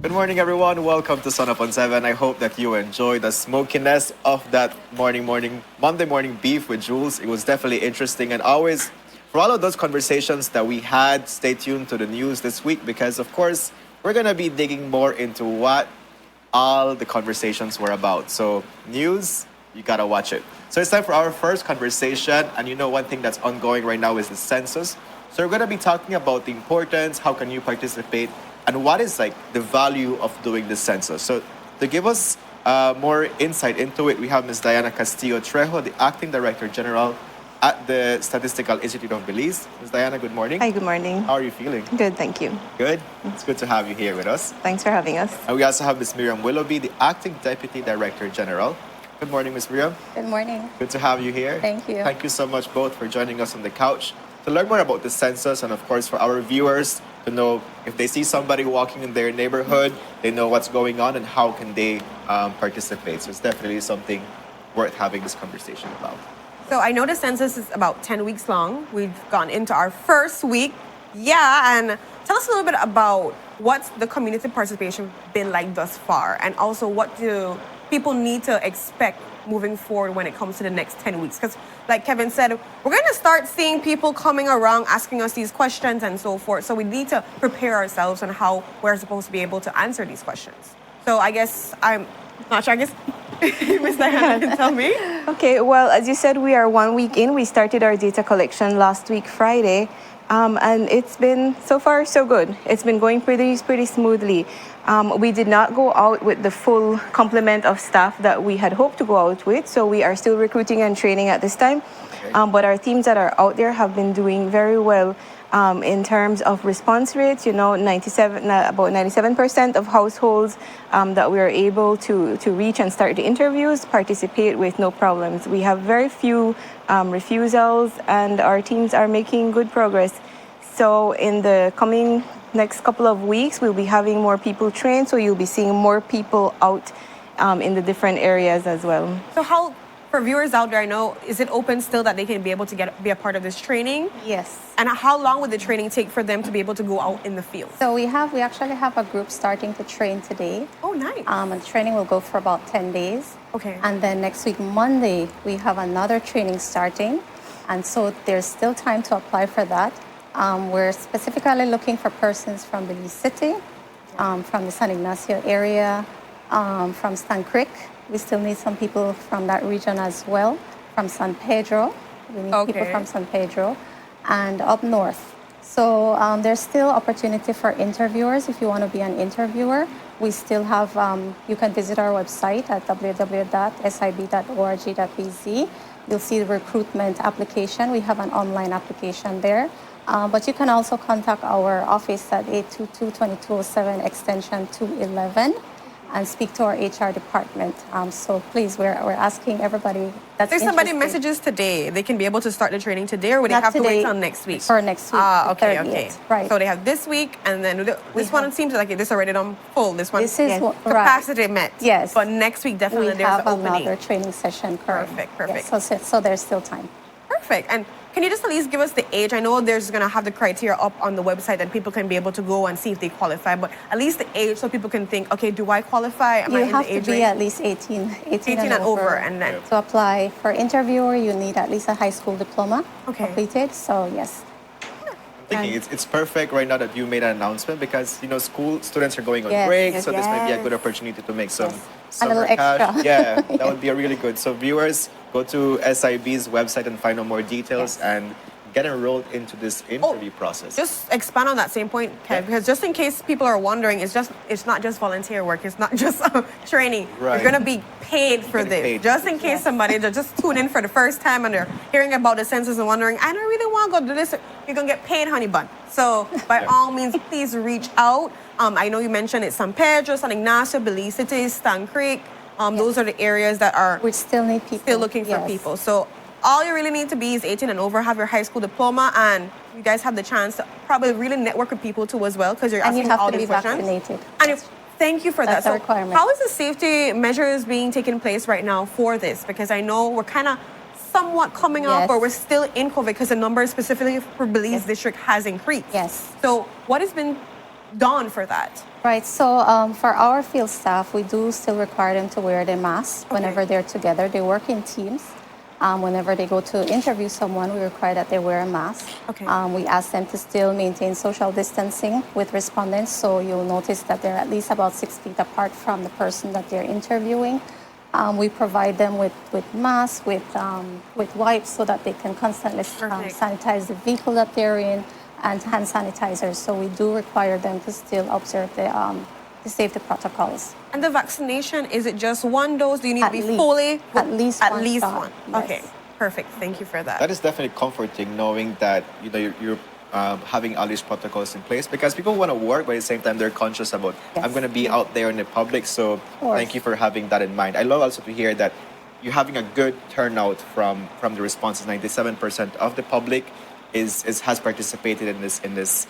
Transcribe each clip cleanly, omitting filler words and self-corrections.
Good morning, everyone. Welcome to Sun Up on 7. I hope that you enjoyed the smokiness of that Monday morning beef with Jules. It was definitely interesting. And always, for all of those conversations that we had, stay tuned to the news this week because, of course, we're going to be digging more into what all the conversations were about. So, news, you got to watch it. So, it's time for our first conversation. And you know, one thing that's ongoing right now is the census. So, we're going to be talking about the importance, how can you participate, and what is like the value of doing the census. So to give us more insight into it, we have Ms. Diana Castillo Trejo, the Acting Director General at the Statistical Institute of Belize. Ms. Diana, good morning. Hi, good morning. How are you feeling? Good, thank you. Good? It's good to have you here with us. Thanks for having us. And we also have Ms. Miriam Willoughby, the Acting Deputy Director General. Good morning, Ms. Miriam. Good morning. Good to have you here. Thank you. Thank you so much both for joining us on the couch to learn more about the census and, of course, for our viewers to know if they see somebody walking in their neighborhood, they know what's going on and how can they participate. So it's definitely something worth having this conversation about. So I know the census is about 10 weeks long. We've gone into our first week. Yeah, and tell us a little bit about what's the community participation been like thus far, and also what do people need to expect moving forward when it comes to the next 10 weeks. Because like Kevin said, we're going to start seeing people coming around asking us these questions and so forth. So we need to prepare ourselves on how we're supposed to be able to answer these questions. So I guess I'm not sure. I guess Ms. Diana can tell me. Okay, well, as you said, we are 1 week in. We started our data collection last week, Friday. And it's been so far so good. It's been going pretty smoothly. We did not go out with the full complement of staff that we had hoped to go out with, so we are still recruiting and training at this time. Okay. But our teams that are out there have been doing very well in terms of response rates. You know, about 97% of households that we are able to reach and start the interviews participate with no problems. We have very few refusals, and our teams are making good progress. So in the coming next couple of weeks, we'll be having more people trained, so you'll be seeing more people out in the different areas as well. So how, for viewers out there, I know, is it open still that they can be able to be a part of this training? Yes. And how long would the training take for them to be able to go out in the field? So we actually have a group starting to train today. Oh, nice. And the training will go for about 10 days. Okay. And then next week, Monday, we have another training starting. And so there's still time to apply for that. We're specifically looking for persons from Belize City, from the San Ignacio area, from Stan Creek. We still need some people from that region as well, from San Pedro. We need people from San Pedro and up north. So there's still opportunity for interviewers if you want to be an interviewer. We still have, you can visit our website at www.sib.org.bz. You'll see the recruitment application. We have an online application there. But you can also contact our office at 822-2207 extension 211 and speak to our HR department. So please, we're asking everybody that's If somebody interested. messages today, they can be able to start the training today, or would they have to wait till next week? For next week. Okay. 30th, right. So they have this week, and then this one seems like this already done full. This one, This is capacity met. Yes. But next week, definitely we there's have an opening. another training session. Correct. Perfect. Yes, so there's still time. Perfect. And can you just at least give us the age? I know there's going to have the criteria up on the website that people can be able to go and see if they qualify, but at least the age so people can think, okay, do I qualify? Am I in have the age to be range? at least 18 and over, and then to apply for interviewer, you need at least a high school diploma completed. So yes. I'm thinking it's perfect right now that you made an announcement because, you know, school students are going on break, so this might be a good opportunity to make some summer cash. Yeah, that would be a really good. So viewers, go to SIB's website and find out more details and get enrolled into this interview process. Just expand on that same point, Kev, because just in case people are wondering, it's not just volunteer work, it's not just training. Right. You're gonna be paid for this. Just in case somebody just tune in for the first time and they're hearing about the census and wondering, I don't really want to go do this. You're gonna get paid, honey bun. So by all means, please reach out. I know you mentioned it's San Pedro, San Ignacio, Belize City, Stan Creek. Those are the areas that are we still need people. Still looking for people. So all you really need to be is 18 and over, have your high school diploma, and you guys have the chance to probably really network with people too as well, because you're asking all these questions. And you have to be vaccinated. And thank you for That's that. a requirement. How is the safety measures being taken place right now for this? Because I know we're kind of somewhat coming up, or we're still in COVID because the number specifically for Belize district has increased. Yes. So what has been dawn for that? Right. So for our field staff, we do still require them to wear their masks whenever they're together. They work in teams. Whenever they go to interview someone, we require that they wear a mask. Okay. We ask them to still maintain social distancing with respondents. So you'll notice that they're at least about 6 feet apart from the person that they're interviewing. We provide them with masks, with wipes so that they can constantly sanitize the vehicle that they're in, and hand sanitizers. So we do require them to still observe the safety protocols. And the vaccination, is it just one dose? Do you need At to be least. fully? At least one shot, one. yes. Okay, perfect. Thank you for that. That is definitely comforting knowing that you're having all these protocols in place, because people want to work, but at the same time they're conscious about Yes. I'm going to be out there in the public. So course. thank you for having that in mind. I love also to hear that you're having a good turnout from the responses. 97% of the public has participated in this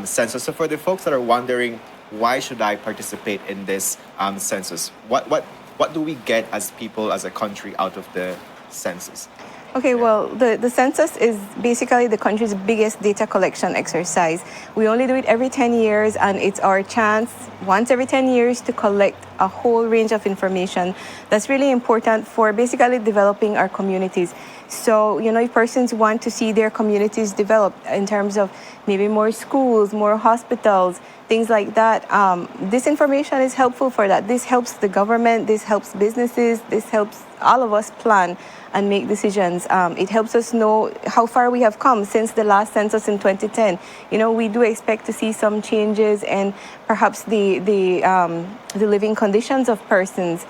census. So for the folks that are wondering, why should I participate in this census? What do we get as people, as a country, out of the census? Okay, well, the census is basically the country's biggest data collection exercise. We only do it every 10 years, and it's our chance once every 10 years to collect a whole range of information that's really important for basically developing our communities. So, if persons want to see their communities develop in terms of maybe more schools, more hospitals, things like that, this information is helpful for that. This helps the government, this helps businesses, this helps all of us plan and make decisions. It helps us know how far we have come since the last census in 2010. We do expect to see some changes and perhaps the living conditions of persons,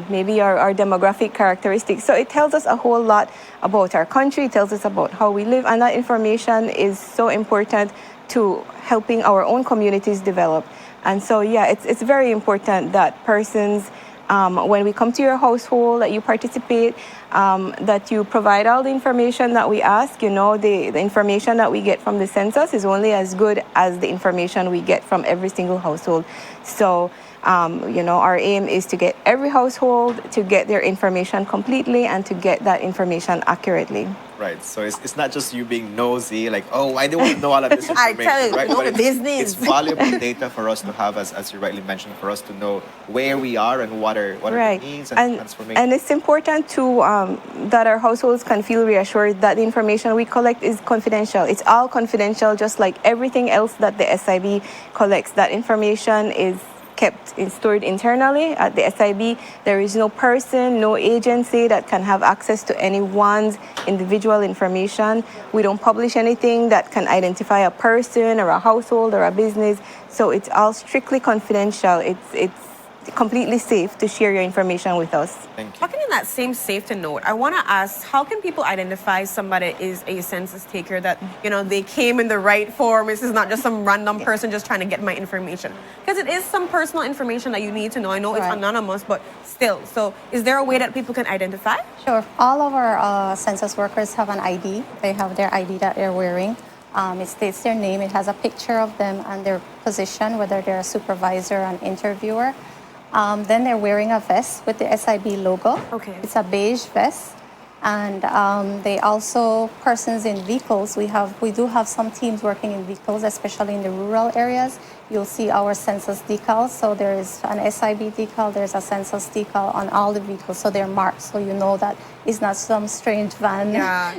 maybe our demographic characteristics. So it tells us a whole lot about our country, it tells us about how we live, and that information is so important to helping our own communities develop. And so, it's very important that persons, when we come to your household, that you participate, that you provide all the information that we ask. The information that we get from the census is only as good as the information we get from every single household. So, our aim is to get every household to get their information completely and to get that information accurately. Right. So it's not just you being nosy, like, oh, I don't want to know all of this information. I tell you, right? know But the business. It's valuable data for us to have, as you rightly mentioned, for us to know where we are and what are Right. the needs and transformation. And it's important to that our households can feel reassured that the information we collect is confidential. It's all confidential, just like everything else that the SIB collects. That information is kept stored internally at the SIB. There is no person, no agency that can have access to anyone's individual information. We don't publish anything that can identify a person or a household or a business. So it's all strictly confidential. It's completely safe to share your information with us. Thank you. Talking in that same safety note, I want to ask, how can people identify somebody is a census taker, that, they came in the right form? This is not just some random person just trying to get my information. Because it is some personal information that you need to know. I know it's anonymous, but still. So is there a way that people can identify? Sure. All of our census workers have an ID. They have their ID that they're wearing. It states their name. It has a picture of them and their position, whether they're a supervisor or an interviewer. Then they're wearing a vest with the SIB logo. Okay. It's a beige vest. And they also, persons in vehicles, we do have some teams working in vehicles, especially in the rural areas. You'll see our census decals. So there is an SIB decal, there's a census decal on all the vehicles. So they're marked, so you know that it's not some strange van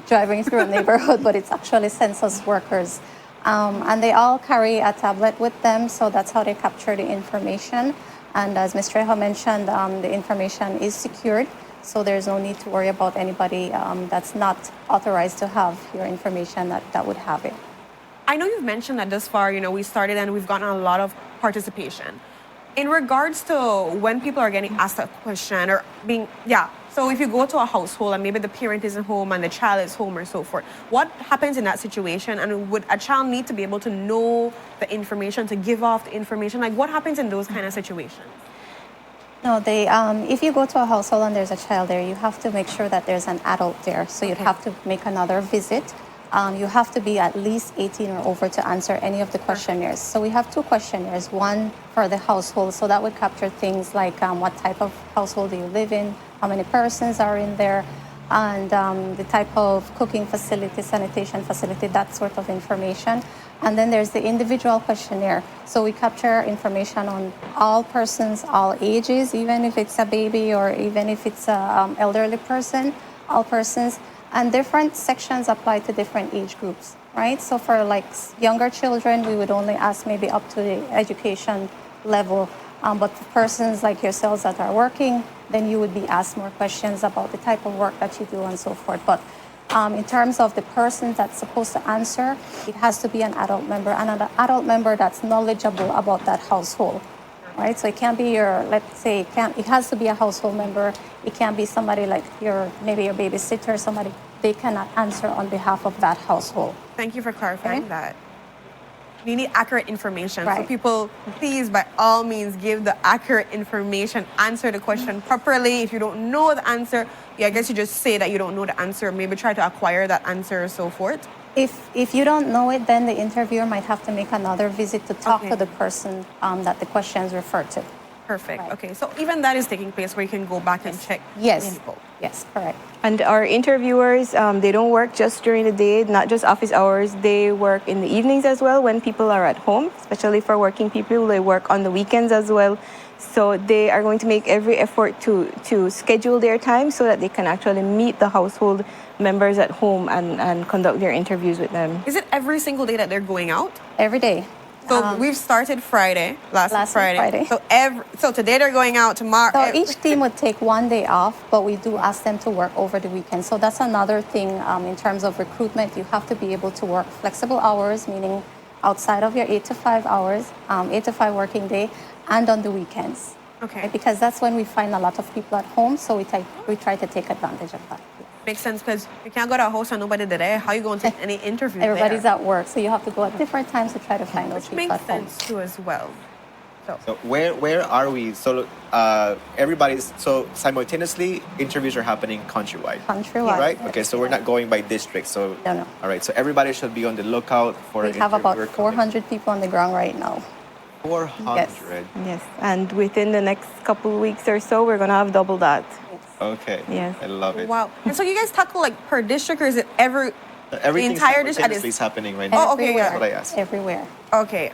driving through a neighborhood, but it's actually census workers. And they all carry a tablet with them, so that's how they capture the information. And as Ms. Trejo mentioned, the information is secured, so there's no need to worry about anybody that's not authorized to have your information that would have it. I know you've mentioned that thus far, we started and we've gotten a lot of participation. In regards to when people are getting asked a question or so if you go to a household and maybe the parent isn't home and the child is home or so forth, what happens in that situation? And would a child need to be able to know the information, to give off the information? Like, what happens in those kind of situations? No, if you go to a household and there's a child there, you have to make sure that there's an adult there. So you'd have to make another visit. You have to be at least 18 or over to answer any of the questionnaires. So we have 2 questionnaires, one for the household. So that would capture things like what type of household do you live in, how many persons are in there, and the type of cooking facility, sanitation facility, that sort of information. And then there's the individual questionnaire. So we capture information on all persons, all ages, even if it's a baby or even if it's an elderly person, all persons. And different sections apply to different age groups, right? So for like younger children, we would only ask maybe up to the education level. But for persons like yourselves that are working, then you would be asked more questions about the type of work that you do and so forth. But in terms of the person that's supposed to answer, it has to be an adult member, and an adult member that's knowledgeable about that household, right? So it can't be your, let's say, it has to be a household member. It can't be somebody like maybe your babysitter, somebody, they cannot answer on behalf of that household. Thank you for clarifying that. We need accurate information. Right. So people, please, by all means, give the accurate information. Answer the question properly. If you don't know the answer, I guess you just say that you don't know the answer. Maybe try to acquire that answer or so forth. If you don't know it, then the interviewer might have to make another visit to talk to the person that the questions refer to. Perfect. Right. Okay, so even that is taking place where you can go back and check people. Yes, correct. And our interviewers, they don't work just during the day, not just office hours. They work in the evenings as well when people are at home, especially for working people. They work on the weekends as well. So they are going to make every effort to schedule their time so that they can actually meet the household members at home and conduct their interviews with them. Is it every single day that they're going out? Every day. So we've started Friday, last Friday. Friday. So today they're going out, tomorrow. So each team would take one day off, but we do ask them to work over the weekend. So that's another thing in terms of recruitment. You have to be able to work flexible hours, meaning outside of your 8 to 5 hours, 8 to 5 working day, and on the weekends. Okay. Right? Because that's when we find a lot of people at home, so we try to take advantage of that. Makes sense, because you can't go to a house and nobody there. How are you going to take any interview Everybody's there? at work, so you have to go at different times to try to find those people Makes at home. sense too as well. So where are we? So simultaneously interviews are happening countrywide. Countrywide. Right? Okay, so we're not going by district. So No. all right. So everybody should be on the lookout for We an have about interviewer coming. 400 people on the ground right now. 400. Yes, and within the next couple of weeks or so, we're going to have double that. Okay. Yes. I love it. Wow. And so you guys tackle like per district, or is it Everything entire district? is happening right now. Oh, okay, That's yeah. what I asked. Everywhere. Okay.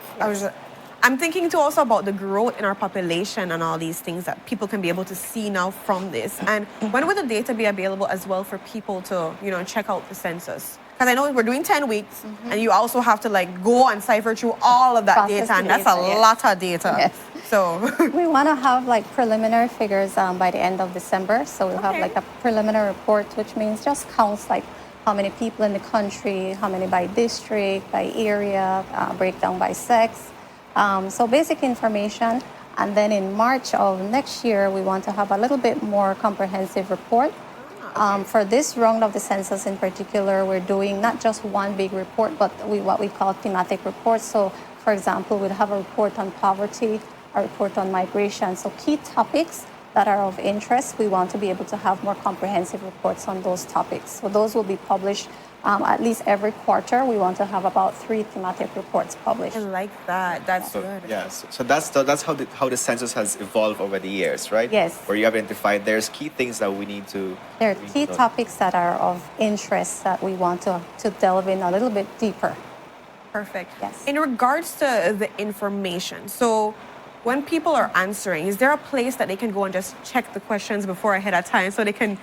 I'm thinking too also about the growth in our population and all these things that people can be able to see now from this. And when will the data be available as well for people to, check out the census? Because I know we're doing 10 weeks, and you also have to like go and cipher through all of that Process data, and the that's a data, yes. lot of data. Yes. So We want to have like preliminary figures by the end of December. So we'll have Okay. like a preliminary report, which means just counts like how many people in the country, how many by district, by area, breakdown by sex. So basic information. And then in March of next year, we want to have a little bit more comprehensive report. For this round of the census in particular, we're doing not just one big report, but what we call thematic reports. So, for example, we'll have a report on poverty, a report on migration. So key topics that are of interest, we want to be able to have more comprehensive reports on those topics. So those will be published at least every quarter. We want to have about 3 thematic reports published. I like that. That's So, good. yes. So that's how the census has evolved over the years, right? Yes. Where you identified there's key things that we need to. There are we need key to know. topics that are of interest that we want to delve in a little bit deeper. Perfect. Yes. In regards to the information, so when people are answering, is there a place that they can go and just check the questions before ahead of time so they can?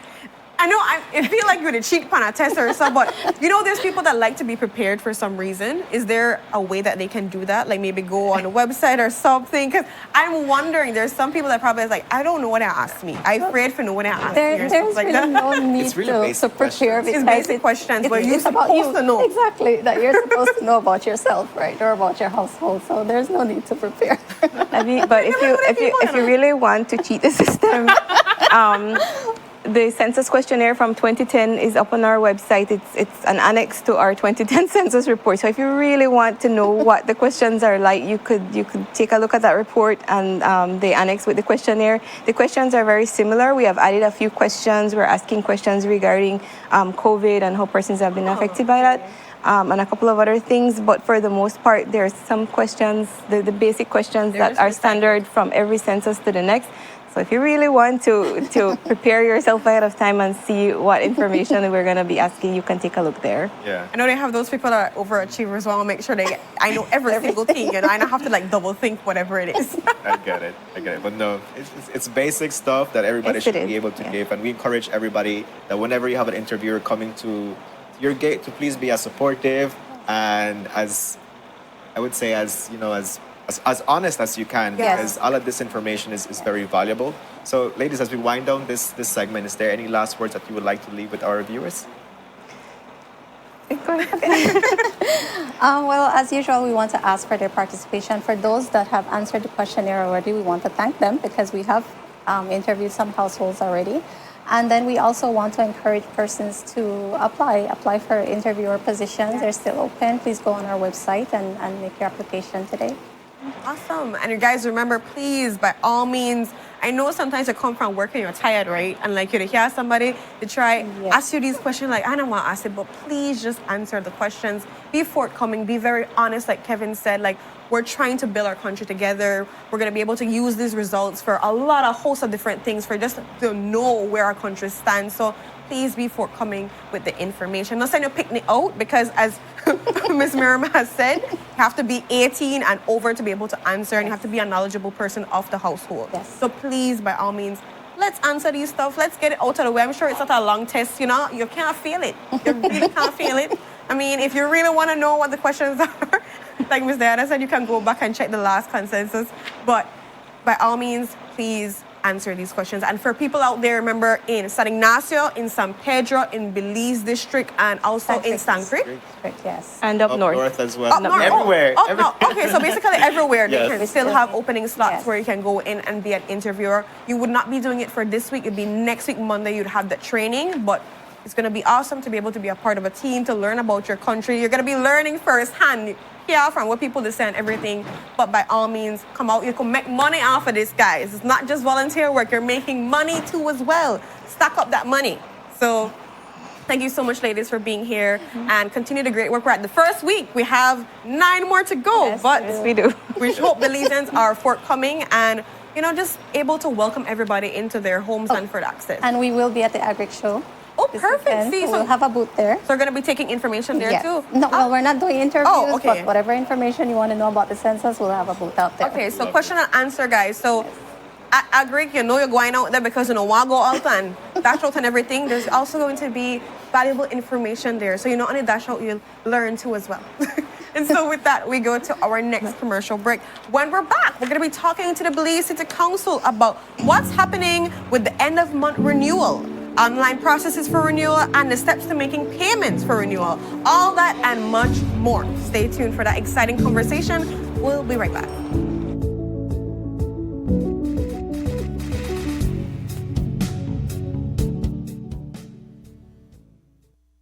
I know I feel like you're the cheek pan a tester or something, but there's people that like to be prepared for some reason. Is there a way that they can do that? Like maybe go on a website or something? Because I'm wondering, there's some people that probably is like, I don't know what to ask me. I'm afraid for no one to ask me or There's stuff like really that. no need It's really to basic prepare. questions. It's because basic questions, but you're about supposed to know. Exactly, that you're supposed to know about yourself, right, or about your household. So there's no need to prepare. But if you really want to cheat the system, the census questionnaire from 2010 is up on our website. It's an annex to our 2010 census report. So if you really want to know what the questions are like, you could take a look at that report and the annex with the questionnaire. The questions are very similar. We have added a few questions. We're asking questions regarding COVID and how persons have been affected by that. And a couple of other things, but for the most part, there's some questions, the basic questions that are standard from every census to the next. So So if you really want to prepare yourself ahead of time and see what information we're going to be asking, you can take a look there. Yeah. I know they have those people that are overachievers. So I'll make sure I know every single thing, and I don't have to like double think whatever it is. I get it. But no, it's basic stuff that everybody Yes, should it be is. able to Yeah. give. And we encourage everybody that whenever you have an interviewer coming to your gate, to please be as supportive and as, I would say, as, you know, as honest as you can, Yes. because all of this information is very valuable. So, ladies, as we wind down this segment, is there any last words that you would like to leave with our viewers? Go ahead. Well, as usual, we want to ask for their participation. For those that have answered the questionnaire already, we want to thank them because we have interviewed some households already. And then we also want to encourage persons to apply for interviewer positions. They're still open. Please go on our website and make your application today. Awesome. And you guys remember, please, by all means, I know sometimes you come from work and you're tired, right? And like you hear somebody to try Yes. ask you these questions, like I don't want to ask it, but please just answer the questions. Be forthcoming, be very honest, like Kevin said, like we're trying to build our country together. We're gonna be able to use these results for a host of different things, for just to know where our country stands. So please be forthcoming with the information. Not send your picnic out because as Ms. Miriam has said, you have to be 18 and over to be able to answer, and you have to be a knowledgeable person of the household. Yes. So please, by all means, let's answer these stuff. Let's get it out of the way. I'm sure it's not a long test, you know. You can't feel it. You really can't feel it. I mean, if you really want to know what the questions are, like Ms. Diana said, you can go back and check the last consensus. But by all means, please answer these questions. And for people out there, remember, in San Ignacio, in San Pedro, in Belize district, and also in San Creek. Correct, yes. And up north. as well. Up north. Everywhere. Oh, no. Okay, so basically everywhere Yes. they can still have opening slots Yes. where you can go in and be an interviewer. You would not be doing it for this week. It'd be next week, Monday, you'd have the training. But it's going to be awesome to be able to be a part of a team, to learn about your country. You're going to be learning firsthand here from what people say and everything. But by all means, come out. You can make money off of this, guys. It's not just volunteer work. You're making money too as well. Stack up that money. So thank you so much, ladies, for being here and continue the great work. We're at the first week. We have 9 more to go. Yes, but We do. we hope Belizeans are forthcoming and, you know, just able to welcome everybody into their homes and for access. And we will be at the Agric Show. Oh, this perfect. weekend. See, So so we'll have a booth there. we're going to be taking information there Yes. too. No, well, we're not doing interviews, Oh, okay. but whatever information you want to know about the census, we'll have a booth out there. Okay, so question and answer, guys. So at Agric, you know you're going out there because you don't want to go out and dash out and everything. There's also going to be valuable information there. So you know on a dash out, you'll learn too as well. And so with that, we go to our next commercial break. When we're back, we're going to be talking to the Belize City Council about what's happening with the end of month renewal, online processes for renewal, and the steps to making payments for renewal. All that and much more. Stay tuned for that exciting conversation. We'll be right back.